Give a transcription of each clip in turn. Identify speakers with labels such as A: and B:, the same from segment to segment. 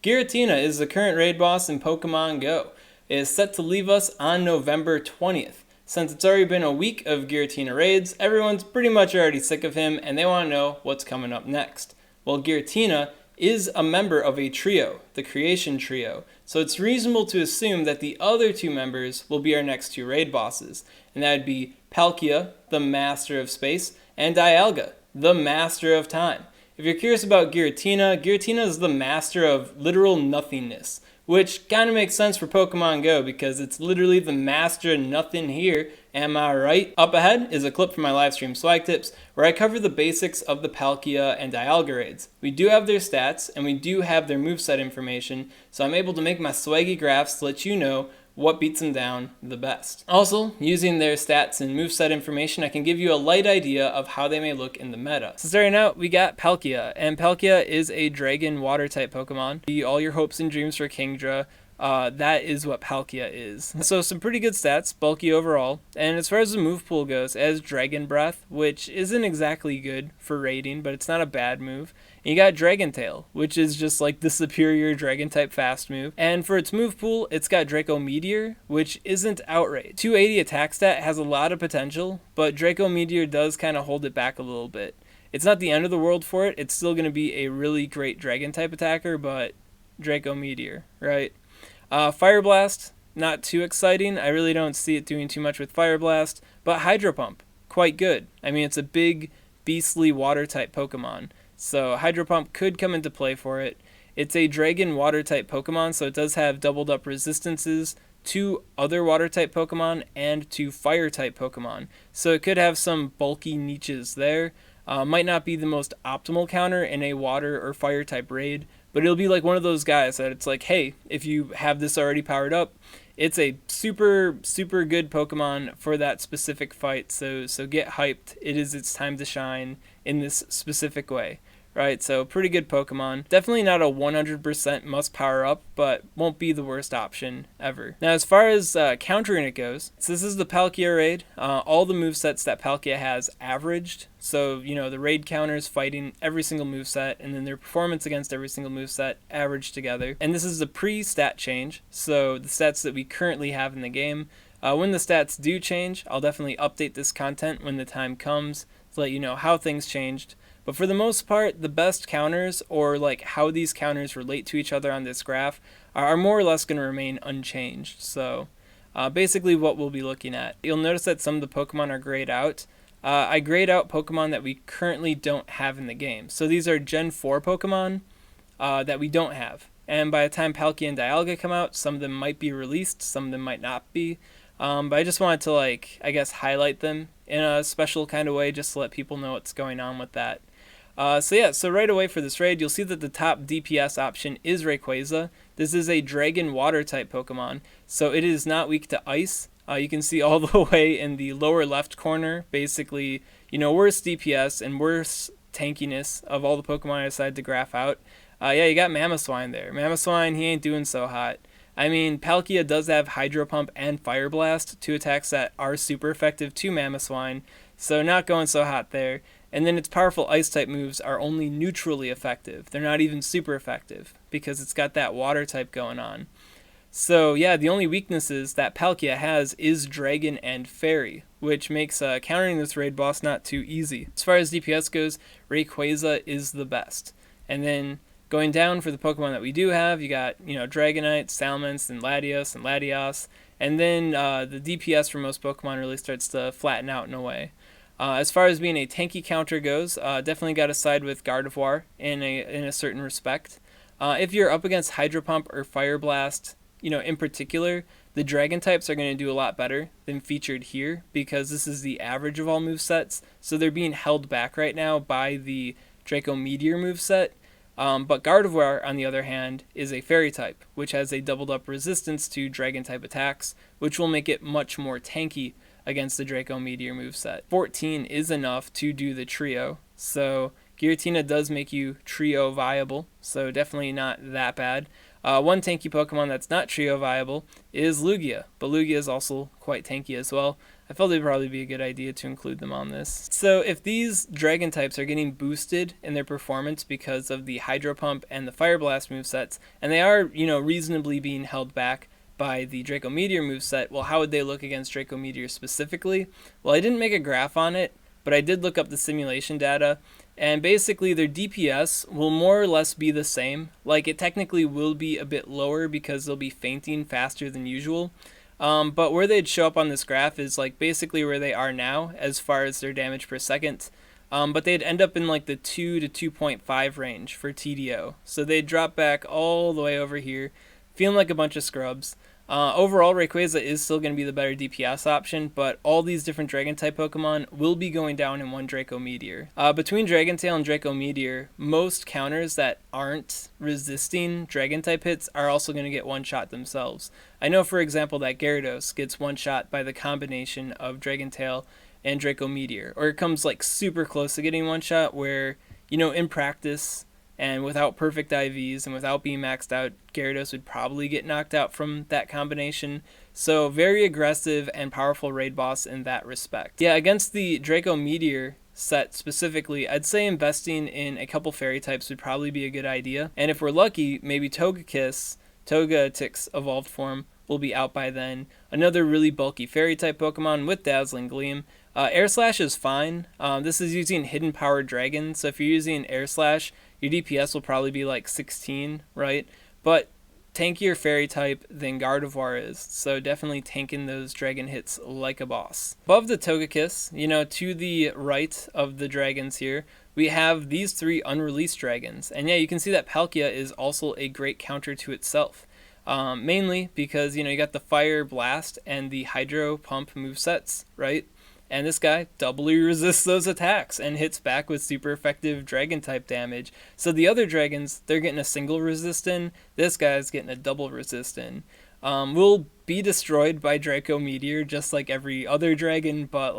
A: Giratina is the current raid boss in Pokemon Go. It is set to leave us on November 20th. Since it's already been a week of Giratina raids, everyone's pretty much already sick of him and they want to know what's coming up next. Well, Giratina is a member of a trio, the Creation Trio, so it's reasonable to assume that the other two members will be our next two raid bosses, and that would be Palkia, the Master of Space, and Dialga, the Master of Time. If you're curious about Giratina, Giratina is the master of literal nothingness, which kind of makes sense for Pokemon Go because it's literally the master of nothing here, am I right? Up ahead is a clip from my live stream SwagTips where I cover the basics of the Palkia and Dialga raids. We do have their stats and we do have their moveset information, so I'm able to make my swaggy graphs to let you know what beats them down the best. Also, using their stats and moveset information, I can give you a light idea of how they may look in the meta. So starting out, we got Palkia, and Palkia is a Dragon Water type Pokemon. All your hopes and dreams for Kingdra, that is what Palkia is. So some pretty good stats, bulky overall, and as far as the move pool goes, it has Dragon Breath, which isn't exactly good for raiding, but it's not a bad move. And you got Dragon Tail, which is just like the superior Dragon type fast move. And for its move pool, it's got Draco Meteor, which isn't outright. 280 attack stat has a lot of potential, but Draco Meteor does kind of hold it back a little bit. It's not the end of the world for it. It's still going to be a really great Dragon type attacker, but Draco Meteor, right? Fire Blast, not too exciting. I really don't see it doing too much with Fire Blast, but Hydro Pump, quite good. I mean, it's a big, beastly water type Pokemon, so Hydro Pump could come into play for it. It's a Dragon water type Pokemon, so it does have doubled up resistances to other water type Pokemon and to fire type Pokemon, so it could have some bulky niches there. Might not be the most optimal counter in a water or fire type raid, but it'll be like one of those guys that it's like, hey, if you have this already powered up, it's a super, super good Pokemon for that specific fight. So get hyped. It is its time to shine in this specific way, right? So pretty good Pokemon. Definitely not a 100% must power up, but won't be the worst option ever. Now, as far as countering it goes, so this is the Palkia raid. All the movesets that Palkia has averaged. So, you know, the raid counters fighting every single moveset, and then their performance against every single moveset averaged together. And this is the pre-stat change, so the stats that we currently have in the game. When the stats do change, I'll definitely update this content when the time comes to let you know how things changed. But for the most part, the best counters, or like how these counters relate to each other on this graph, are more or less going to remain unchanged. So basically what we'll be looking at. You'll notice that some of the Pokemon are grayed out. I grayed out Pokemon that we currently don't have in the game. So these are Gen 4 Pokemon that we don't have. And by the time Palkia and Dialga come out, some of them might be released, some of them might not be. But I just wanted to, like, I guess, highlight them in a special kind of way just to let people know what's going on with that. So right away for this raid, you'll see that the top DPS option is Rayquaza. This is a Dragon Water type Pokemon, so it is not weak to Ice. You can see all the way in the lower left corner, basically, you know, worst DPS and worst tankiness of all the Pokemon I decided to graph out. Yeah, you got Mamoswine there. Mamoswine, he ain't doing so hot. I mean, Palkia does have Hydro Pump and Fire Blast, two attacks that are super effective to Mamoswine, so not going so hot there. And then its powerful Ice-type moves are only neutrally effective. They're not even super effective, because it's got that Water type going on. So yeah, the only weaknesses that Palkia has is Dragon and Fairy, which makes countering this raid boss not too easy. As far as DPS goes, Rayquaza is the best. And then going down for the Pokemon that we do have, you got, you know, Dragonite, Salamence, and Latios. And then the DPS for most Pokemon really starts to flatten out in a way. As far as being a tanky counter goes, definitely got to side with Gardevoir in a certain respect. If you're up against Hydro Pump or Fire Blast, you know, in particular, the Dragon types are going to do a lot better than featured here because this is the average of all movesets, so they're being held back right now by the Draco Meteor moveset. But Gardevoir, on the other hand, is a Fairy type, which has a doubled up resistance to Dragon type attacks, which will make it much more tanky against the Draco Meteor moveset. 14 is enough to do the trio, so Giratina does make you trio viable, so definitely not that bad. One tanky Pokemon that's not trio viable is Lugia, but Lugia is also quite tanky as well. I felt it'd probably be a good idea to include them on this. So if these dragon types are getting boosted in their performance because of the Hydro Pump and the Fire Blast movesets, and they are, reasonably being held back by the Draco Meteor moveset, well, how would they look against Draco Meteor specifically? Well, I didn't make a graph on it, but I did look up the simulation data, and basically their DPS will more or less be the same. Like, it technically will be a bit lower because they'll be fainting faster than usual. But where they'd show up on this graph is like basically where they are now as far as their damage per second. But they'd end up in like the 2 to 2.5 range for TDO. So they'd drop back all the way over here, feeling like a bunch of scrubs. Overall, Rayquaza is still going to be the better DPS option, but all these different Dragon-type Pokemon will be going down in one Draco Meteor. Between Dragon Tail and Draco Meteor, most counters that aren't resisting Dragon-type hits are also going to get one-shot themselves. I know, for example, that Gyarados gets one-shot by the combination of Dragon Tail and Draco Meteor, or it comes like super close to getting one-shot where, in practice, and without perfect IVs and without being maxed out, Gyarados would probably get knocked out from that combination. So very aggressive and powerful raid boss in that respect. Yeah, against the Draco Meteor set specifically, I'd say investing in a couple fairy types would probably be a good idea. And if we're lucky, maybe Togetic's evolved form will be out by then. Another really bulky fairy type Pokemon with Dazzling Gleam. Air Slash is fine. This is using Hidden Power Dragon, so if you're using Air Slash, your DPS will probably be like 16, right? But tankier fairy type than Gardevoir is, so definitely tanking those dragon hits like a boss. Above the Togekiss, to the right of the dragons here, we have these 3 unreleased dragons. And yeah, you can see that Palkia is also a great counter to itself. Mainly because, you got the Fire Blast and the Hydro Pump movesets, right? And this guy doubly resists those attacks and hits back with super effective dragon type damage. So the other dragons, they're getting a single resist in. This guy's getting a double resist in. Will be destroyed by Draco Meteor just like every other dragon, but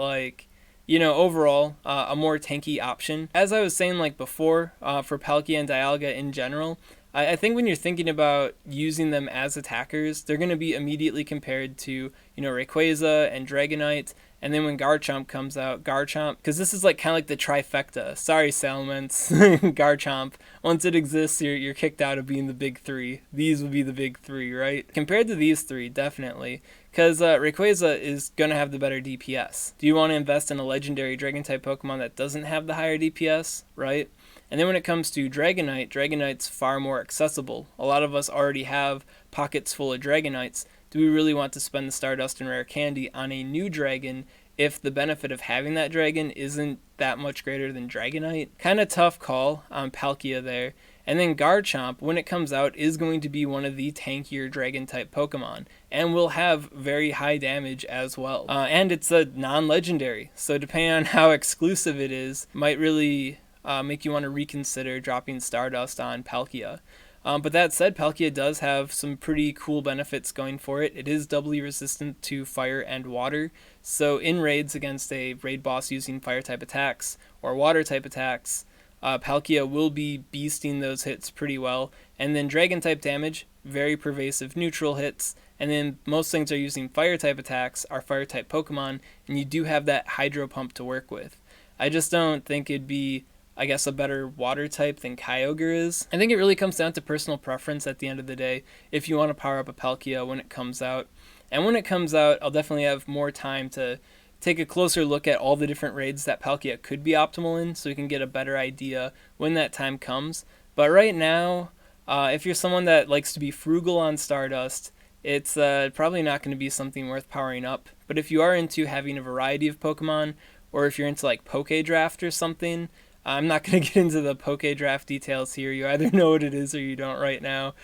A: overall, a more tanky option. As I was saying before, for Palkia and Dialga in general, I think when you're thinking about using them as attackers, they're going to be immediately compared to, Rayquaza and Dragonite. And then when Garchomp comes out, because this is kind of like the trifecta. Sorry, Salamence, Garchomp. Once it exists, you're kicked out of being the big 3. These would be the big 3, right? Compared to these 3, definitely. Because Rayquaza is going to have the better DPS. Do you want to invest in a legendary Dragon-type Pokemon that doesn't have the higher DPS, right? And then when it comes to Dragonite, Dragonite's far more accessible. A lot of us already have pockets full of Dragonites. Do we really want to spend the Stardust and Rare Candy on a new dragon if the benefit of having that dragon isn't that much greater than Dragonite? Kind of tough call on Palkia there. And then Garchomp, when it comes out, is going to be one of the tankier Dragon-type Pokemon, and will have very high damage as well. And it's a non-legendary, so depending on how exclusive it is, might really make you want to reconsider dropping Stardust on Palkia. But that said, Palkia does have some pretty cool benefits going for it. It is doubly resistant to fire and water, so in raids against a raid boss using fire-type attacks or water-type attacks, Palkia will be beasting those hits pretty well. And then Dragon-type damage, very pervasive neutral hits, and then most things are using fire-type attacks, are fire-type Pokemon, and you do have that Hydro Pump to work with. I just don't think it'd be a better water type than Kyogre is. I think it really comes down to personal preference at the end of the day if you want to power up a Palkia when it comes out. And when it comes out, I'll definitely have more time to take a closer look at all the different raids that Palkia could be optimal in so we can get a better idea when that time comes. But right now, if you're someone that likes to be frugal on Stardust, it's probably not going to be something worth powering up. But if you are into having a variety of Pokemon, or if you're into Poke Draft or something, I'm not going to get into the Poke Draft details here. You either know what it is or you don't right now.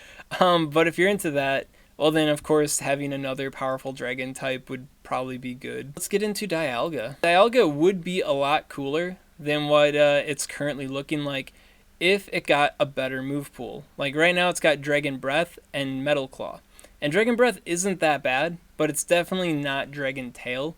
A: But if you're into that, well then of course having another powerful dragon type would probably be good. Let's get into Dialga. Dialga would be a lot cooler than what it's currently looking like if it got a better move pool. Right now it's got Dragon Breath and Metal Claw. And Dragon Breath isn't that bad, but it's definitely not Dragon Tail.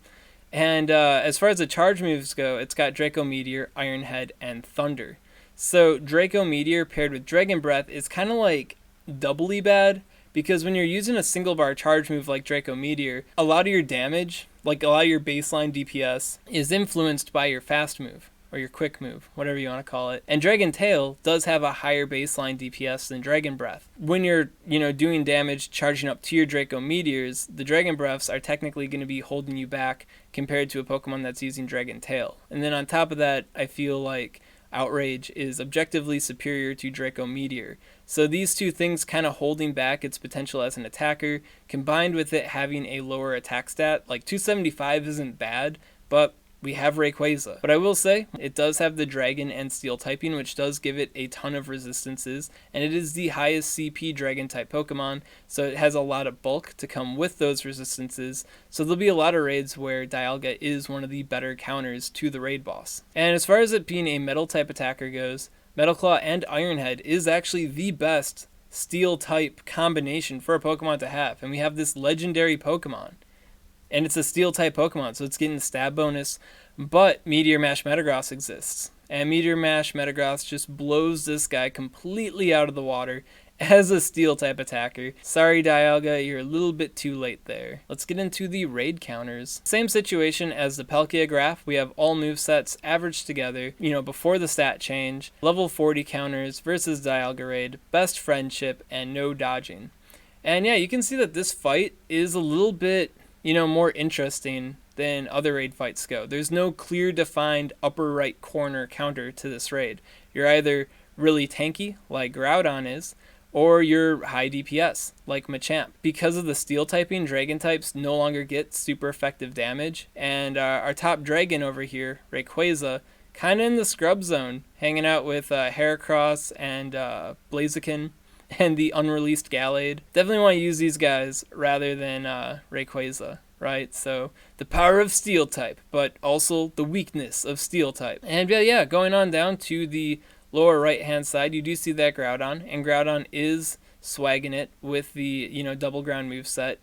A: And as far as the charge moves go, it's got Draco Meteor, Iron Head, and Thunder. So Draco Meteor paired with Dragon Breath is kind of doubly bad, because when you're using a single bar charge move like Draco Meteor, a lot of your damage, like a lot of your baseline DPS, is influenced by your fast move, or your quick move, whatever you want to call it. And Dragon Tail does have a higher baseline DPS than Dragon Breath. When you're, doing damage charging up to your Draco Meteors, the Dragon Breaths are technically going to be holding you back compared to a Pokemon that's using Dragon Tail. And then on top of that, I feel like Outrage is objectively superior to Draco Meteor. So these two things kind of holding back its potential as an attacker, combined with it having a lower attack stat, like 275 isn't bad, but we have Rayquaza. But I will say, it does have the Dragon and Steel typing, which does give it a ton of resistances, and it is the highest CP Dragon-type Pokemon, so it has a lot of bulk to come with those resistances, so there'll be a lot of raids where Dialga is one of the better counters to the raid boss. And as far as it being a Metal-type attacker goes, Metal Claw and Iron Head is actually the best Steel-type combination for a Pokemon to have, and we have this legendary Pokemon. And it's a Steel-type Pokemon, so it's getting the stab bonus. But Meteor Mash Metagross exists. And Meteor Mash Metagross just blows this guy completely out of the water as a Steel-type attacker. Sorry, Dialga, you're a little bit too late there. Let's get into the raid counters. Same situation as the Palkia graph. We have all movesets averaged together, before the stat change. Level 40 counters versus Dialga raid. Best friendship and no dodging. And yeah, you can see that this fight is a little bit more interesting than other raid fights go. There's no clear defined upper right corner counter to this raid. You're either really tanky, like Groudon is, or you're high DPS, like Machamp. Because of the Steel typing, Dragon types no longer get super effective damage, and our top Dragon over here, Rayquaza, kind of in the scrub zone, hanging out with Heracross and Blaziken, and the unreleased Gallade. Definitely want to use these guys rather than Rayquaza, right? So the power of Steel type, but also the weakness of Steel type. And yeah, going on down to the lower right hand side, you do see that Groudon, and Groudon is swagging it with the double ground moveset.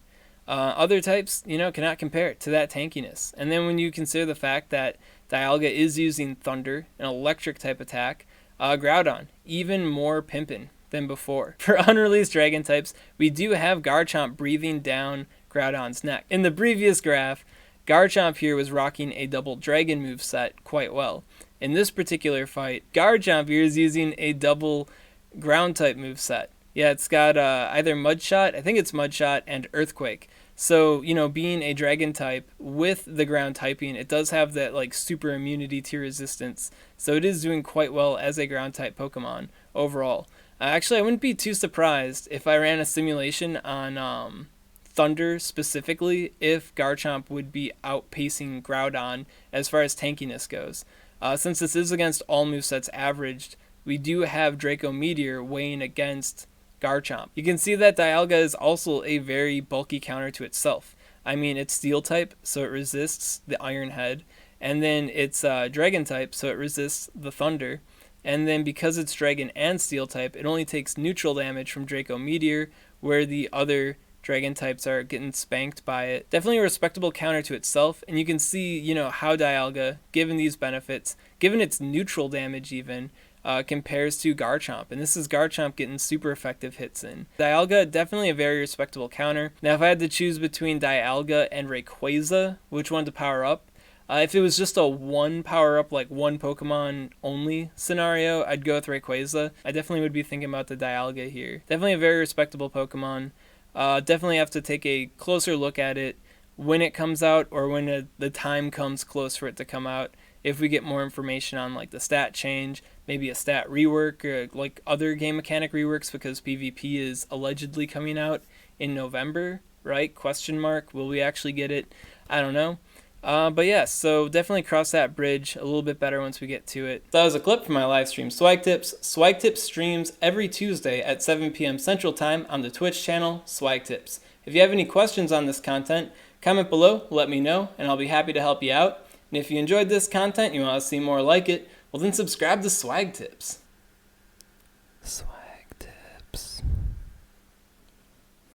A: Other types cannot compare to that tankiness. And then when you consider the fact that Dialga is using Thunder, an electric type attack, Groudon even more pimpin' than before. For unreleased Dragon types, we do have Garchomp breathing down Groudon's neck. In the previous graph, Garchomp here was rocking a double Dragon moveset quite well. In this particular fight, Garchomp here is using a double ground type moveset. Yeah, it's got either Mud Shot, I think it's Mud Shot, and Earthquake. So, being a Dragon type with the ground typing, it does have that super immunity to resistance. So it is doing quite well as a ground type Pokemon overall. Actually, I wouldn't be too surprised if I ran a simulation on Thunder specifically if Garchomp would be outpacing Groudon as far as tankiness goes. Since this is against all movesets averaged, we do have Draco Meteor weighing against Garchomp. You can see that Dialga is also a very bulky counter to itself. I mean, it's Steel type, so it resists the Iron Head, and then it's Dragon type, so it resists the Thunder. And then because it's Dragon and Steel type, it only takes neutral damage from Draco Meteor, where the other Dragon types are getting spanked by it. Definitely a respectable counter to itself, and you can see, how Dialga, given these benefits, given its neutral damage even, compares to Garchomp. And this is Garchomp getting super effective hits in. Dialga, definitely a very respectable counter. Now, if I had to choose between Dialga and Rayquaza, which one to power up, if it was just a one power up, like one Pokemon only scenario, I'd go with Rayquaza. I definitely would be thinking about the Dialga here. Definitely a very respectable Pokemon. Definitely have to take a closer look at it when it comes out, or when the time comes close for it to come out. If we get more information on the stat change, maybe a stat rework, or other game mechanic reworks, because PvP is allegedly coming out in November, right? Question mark. Will we actually get it? I don't know. But yeah, so definitely cross that bridge a little bit better once we get to it. So that was a clip from my live stream SwagTips. SwagTips streams every Tuesday at 7 p.m. Central Time on the Twitch channel SwagTips. If you have any questions on this content, comment below, let me know, and I'll be happy to help you out. And if you enjoyed this content and you want to see more like it, well then subscribe to SwagTips.